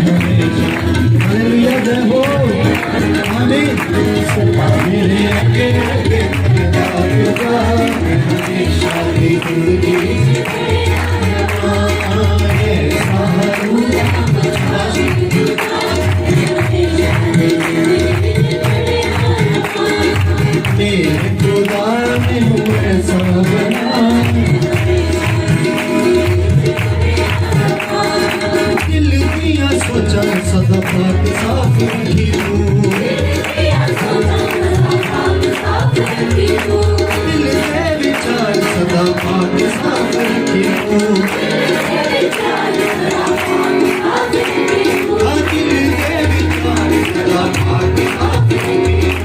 hallelujah जय हो आमीन मेरे आगे खुदा हमेशा की जिंदगी मेरे खुदा ने हुए सबना दिल दिया सोचा सदा पाक साफ रखी दिल के विचार सदा पाक साफ रखी दिल के विचार सदा पाक साफ रखी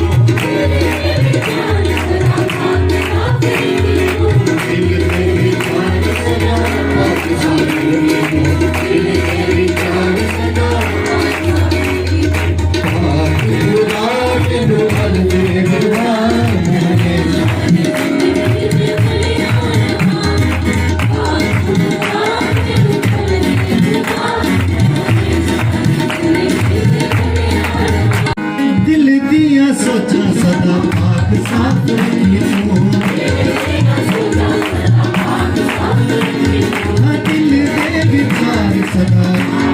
दिल दिया सोचा सदा पाक साफ रखियो दिल के विचार सदा